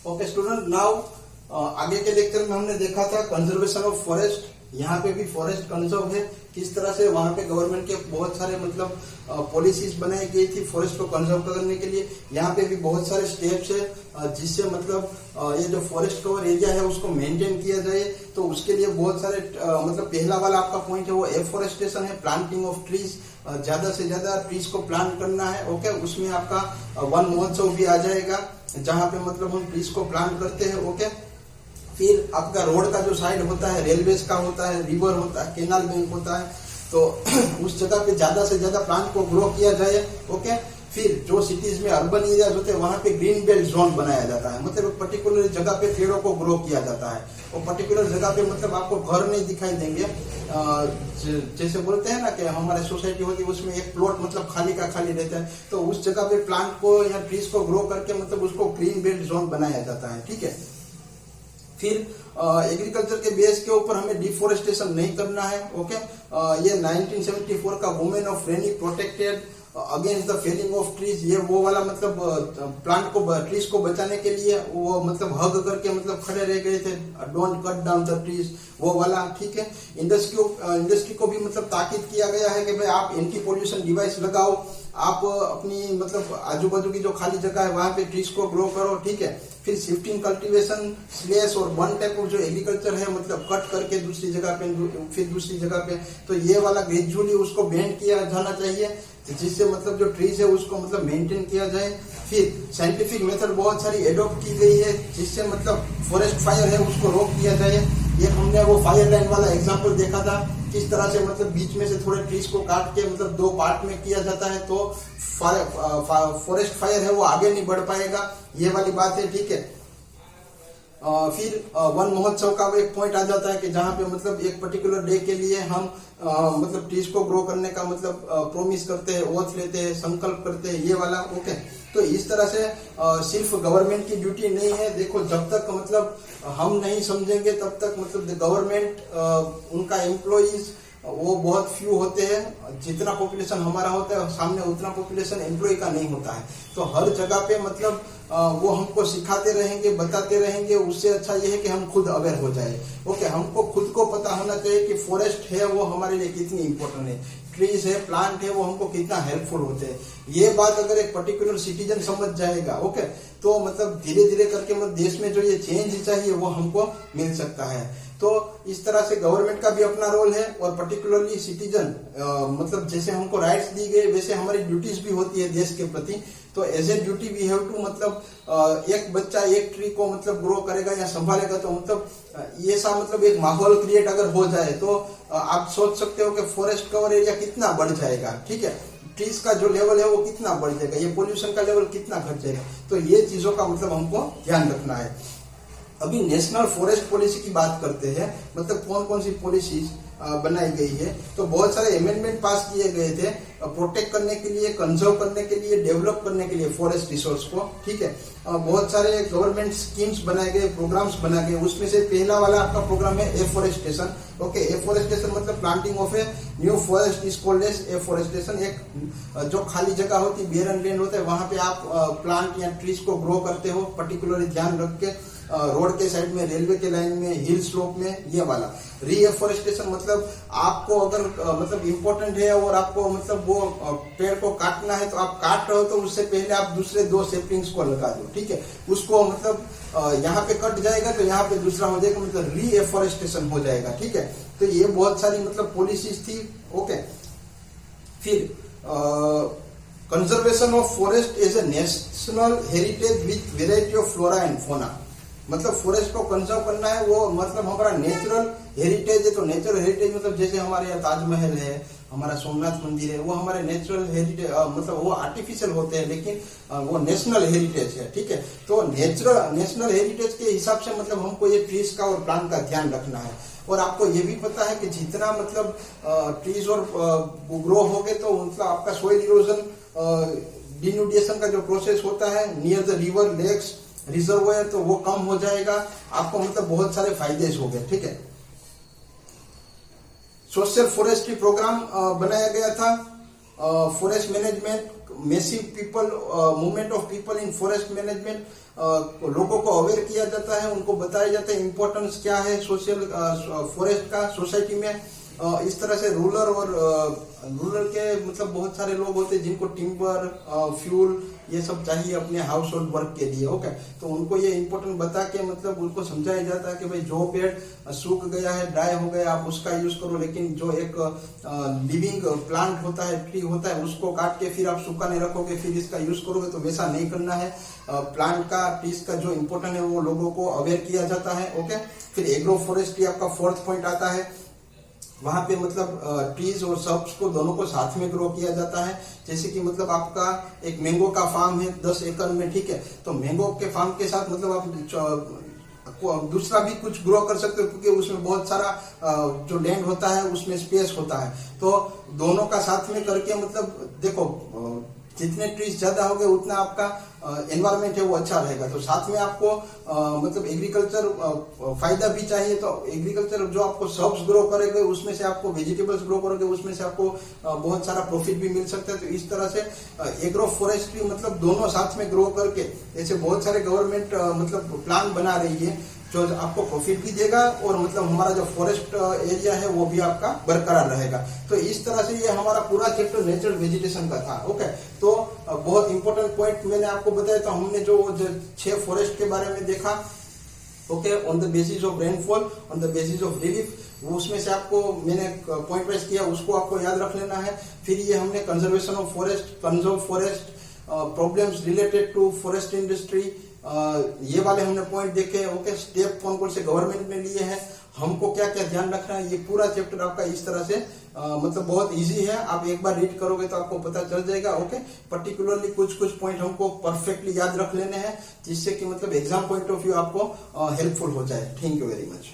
Okay student, now आगे के lecture में हमने देखा था कंजर्वेशन ऑफ फॉरेस्ट। यहाँ पे भी फॉरेस्ट कंजर्व है, किस तरह से वहाँ पे गवर्नमेंट के बहुत सारे मतलब पॉलिसीज बनाई गई थी फॉरेस्ट को कंजर्व करने के लिए। यहाँ पे भी बहुत सारे स्टेप्स है जिससे मतलब ये जो फॉरेस्ट कवर एरिया है उसको मेंटेन किया जाए। तो उसके लिए बहुत सारे मतलब पहला वाला आपका पॉइंट है वो एफॉरेस्टेशन है, प्लांटिंग ऑफ ट्रीज, ज्यादा से ज्यादा ट्रीज को प्लांट करना है। ओके, उसमें आपका वन महोत्सव भी आ जाएगा जहाँ पे मतलब हम ट्रीज को प्लांट करते हैं। ओके, फिर आपका रोड का जो साइड होता है, रेलवेज का होता है, रिवर होता है, केनाल बैंक होता है, तो उस जगह पे ज्यादा से ज्यादा प्लांट को ग्रो किया जाए। ओके, फिर जो सिटीज में अर्बन एरियाज होते हैं वहां पे ग्रीन बेल्ट जोन बनाया जाता है, मतलब पर्टिकुलर जगह पे पेड़ों को ग्रो किया जाता है। और पर्टिकुलर जगह पे मतलब आपको घर नहीं दिखाई देंगे, जैसे बोलते हैं ना कि हमारे सोसाइटी होती है उसमें एक प्लॉट मतलब खाली का खाली रहता है, तो उस जगह पे प्लांट को या ट्रीज को ग्रो करके मतलब उसको ग्रीन बेल्ट जोन बनाया जाता है। ठीक है, फिर एग्रीकल्चर के बेस के ऊपर हमें डिफोरेस्टेशन नहीं करना है। ओके, ये 1974 का women of Reni protected against the felling of trees, ये वो वाला मतलब प्लांट को ट्रीज को बचाने के लिए वो मतलब हग करके मतलब खड़े रह गए थे, don't cut down the trees, वो वाला। ठीक है, इंडस्ट्री को भी मतलब ताकीद किया गया है कि भाई आप एंटी पोल्यूशन डिवाइस लगाओ, आप अपनी मतलब आजू बाजू की जो खाली जगह है वहां पे ट्रीज को ग्रो करो। ठीक है, फिर शिफ्टिंग कल्टीवेशन, स्लैश और वन टाइप ऑफ जो एग्रीकल्चर है मतलब कट करके दूसरी जगह पे फिर दूसरी जगह पे, तो ये वाला ग्रेजुअली उसको बैंड किया जाना चाहिए जिससे मतलब जो ट्रीज है उसको मतलब मेंटेन किया जाए। फिर साइंटिफिक मेथड बहुत सारी एडॉप्ट की गई है जिससे मतलब फॉरेस्ट फायर है उसको रोक दिया जाए। ये हमने वो फायर लाइन वाला एग्जांपल देखा था, किस तरह से मतलब बीच में से थोड़े ट्रीज को काट के मतलब दो पार्ट में किया जाता है, तो फॉरेस्ट फायर है वो आगे नहीं बढ़ पाएगा, ये वाली बात है। ठीक है, फिर वन महोत्सव का एक पॉइंट आ जाता है कि जहाँ पे मतलब एक पर्टिकुलर डे के लिए हम मतलब ट्रीज को ग्रो करने का मतलब प्रोमिस करते हैं, ओथ लेते हैं, संकल्प करते हैं, ये वाला। ओके, तो इस तरह से सिर्फ गवर्नमेंट की ड्यूटी नहीं है। देखो, जब तक मतलब हम नहीं समझेंगे तब तक मतलब गवर्नमेंट उनका एम्प्लॉइज वो बहुत फ्यू होते हैं, जितना पॉपुलेशन हमारा होता है सामने उतना पॉपुलेशन एम्प्लॉय का नहीं होता है। तो हर जगह पे मतलब वो हमको सिखाते रहेंगे, बताते रहेंगे, उससे अच्छा ये है कि हम खुद अवेयर हो जाए। ओके, हमको खुद को पता होना चाहिए कि फॉरेस्ट है वो हमारे लिए कितनी इंपॉर्टेंट है, ट्रीज है, प्लांट है, वो हमको कितना हेल्पफुल होते हैं। ये बात अगर एक पर्टिकुलर सिटीजन समझ जाएगा, ओके, तो मतलब धीरे धीरे करके मतलब देश में जो ये चेंज चाहिए वो हमको मिल सकता है। तो इस तरह से गवर्नमेंट का भी अपना रोल है और पर्टिकुलरली सिटीजन मतलब जैसे हमको राइट्स दी गए वैसे हमारी ड्यूटीज भी होती है देश के प्रति। तो as a duty we have to मतलब एक बच्चा एक ट्री को मतलब ग्रो करेगा या संभालेगा, तो मतलब ये सा मतलब एक माहौल क्रिएट अगर हो जाए तो आप सोच सकते हो कि फॉरेस्ट कवर एरिया कितना बढ़ जाएगा। ठीक है, ट्रीज का जो लेवल है वो कितना बढ़ जाएगा, ये पोल्यूशन का लेवल कितना घट जाएगा। तो ये चीजों का मतलब हमको ध्यान रखना है। अभी नेशनल फॉरेस्ट पॉलिसी की बात करते हैं, मतलब कौन कौन सी पॉलिसीज बनाई गई है। तो बहुत सारे अमेंडमेंट पास किए गए थे प्रोटेक्ट करने के लिए, कंजर्व करने के लिए, डेवलप करने के लिए फॉरेस्ट रिसोर्स को। ठीक है, बहुत सारे गवर्नमेंट स्कीम्स बनाए गए, प्रोग्राम्स बनाए गए। उसमें से पहला वाला आपका प्रोग्राम है एफॉरेस्टेशन। ओके, एफॉरेस्टेशन मतलब planting of a new forest is called as afforestation. एक जो खाली जगह होती है, बेरन लैंड होता है, वहां पे आप प्लांट या ट्रीज को ग्रो करते हो, पर्टिकुलरली ध्यान रख के रोड के साइड में, रेलवे के लाइन में, हिल स्लोप में, ये वाला। रीएफॉरेस्टेशन मतलब आपको अगर मतलब इम्पोर्टेंट है और आपको मतलब वो पेड़ को काटना है तो आप काट रहे हो, तो उससे पहले आप दूसरे दो सेपलिंग्स को लगा दो। ठीक है, उसको मतलब यहाँ पे कट जाएगा तो यहाँ पे दूसरा हो जाएगा, मतलब रीएफॉरेस्टेशन हो जाएगा। ठीक है, तो ये बहुत सारी मतलब पॉलिसीज थी। ओके, फिर conservation of forest as a national heritage with variety of flora and fauna, मतलब फॉरेस्ट को कंजर्व करना है, वो मतलब हमारा नेचुरल हेरिटेज है। तो नेचुरल हेरिटेज मतलब जैसे हमारे यहाँ ताजमहल है, हमारा सोमनाथ मंदिर है, वो हमारे नेचुरल हेरिटेज मतलब वो आर्टिफिशियल होते हैं, लेकिन वो नेशनल हेरिटेज है। ठीक है, तो नेशनल हेरिटेज के हिसाब से मतलब हमको ये ट्रीज का और प्लांट का ध्यान रखना है। और आपको ये भी पता है कि जितना मतलब ट्रीज और ग्रो हो गए तो मतलब आपका सोइल इरोजन, डिनुडिएशन का जो प्रोसेस होता है near the river, lakes, reservoir, तो वो कम हो जाएगा। आपको मतलब बहुत सारे फायदे हो गए। ठीक है, सोशल फॉरेस्ट्री प्रोग्राम बनाया गया था, forest management massive people movement of people in forest management, लोगों को अवेयर किया जाता है, उनको बताया जाता है इम्पोर्टेंस क्या है सोशल फॉरेस्ट का सोसाइटी में। इस तरह से रूरल के मतलब बहुत सारे लोग होते हैं जिनको टिम्बर, फ्यूल ये सब चाहिए अपने हाउस होल्ड वर्क के लिए। ओके, तो उनको ये इम्पोर्टेंट बता के मतलब उनको समझाया जाता है कि भाई जो पेड़ सूख गया है, ड्राई हो गया, आप उसका यूज करो, लेकिन जो एक लिविंग प्लांट होता है, ट्री होता है, उसको काट के फिर आप सूखा नहीं रखोगे, फिर इसका यूज करोगे, तो वैसा नहीं करना है। प्लांट का, ट्रीज का जो इम्पोर्टेंट है वो लोगों को अवेयर किया जाता है। ओके, फिर एग्रो फॉरेस्ट्री आपका 4th पॉइंट आता है। वहां पे मतलब ट्रीज और सर्ब्स को दोनों को साथ में ग्रो किया जाता है। जैसे कि मतलब आपका एक मैंगो का फार्म है 10 एकड़ में, ठीक है, तो मैंगो के फार्म के साथ मतलब आप दूसरा भी कुछ ग्रो कर सकते हो, क्योंकि उसमें बहुत सारा जो लैंड होता है उसमें स्पेस होता है। तो दोनों का साथ में करके मतलब देखो जितने ट्रीज ज्यादा होंगे उतना आपका एनवायरमेंट है वो अच्छा रहेगा। तो साथ में आपको मतलब एग्रीकल्चर फायदा भी चाहिए, तो एग्रीकल्चर जो आपको सर्ब्स ग्रो करेंगे उसमें से आपको वेजिटेबल्स ग्रो करोगे, उसमें से आपको बहुत सारा प्रॉफिट भी मिल सकता है। तो इस तरह से एग्रो फॉरेस्ट्री मतलब दोनों साथ में ग्रो करके ऐसे बहुत सारे गवर्नमेंट मतलब प्लान बना रही है जो आपको प्रॉफिट भी देगा और मतलब हमारा जो फॉरेस्ट एरिया है वो भी आपका बरकरार रहेगा। तो इस तरह से ये हमारा पूरा चैप्टर नेचुरल वेजिटेशन का था। ओके, तो बहुत इंपॉर्टेंट पॉइंट मैंने आपको बताया। तो हमने जो 6 फॉरेस्ट के बारे में देखा, okay, on the basis of rainfall, on the basis of relief, उसमें से आपको मैंने पॉइंट वाइज किया, उसको आपको याद रख लेना है। फिर ये हमने conservation of forest, conserve forest, problems related to forest industry, ये वाले हमने पॉइंट देखे। ओके, स्टेप कौन कौन से गवर्नमेंट ने लिए हैं, हमको क्या क्या ध्यान रखना है, ये पूरा चैप्टर आपका इस तरह से मतलब बहुत इजी है। आप एक बार रीड करोगे तो आपको पता चल जाएगा। ओके, पर्टिकुलरली कुछ पॉइंट हमको परफेक्टली याद रख लेने हैं जिससे कि मतलब एग्जाम पॉइंट ऑफ व्यू आपको हेल्पफुल हो जाए। Thank you very much.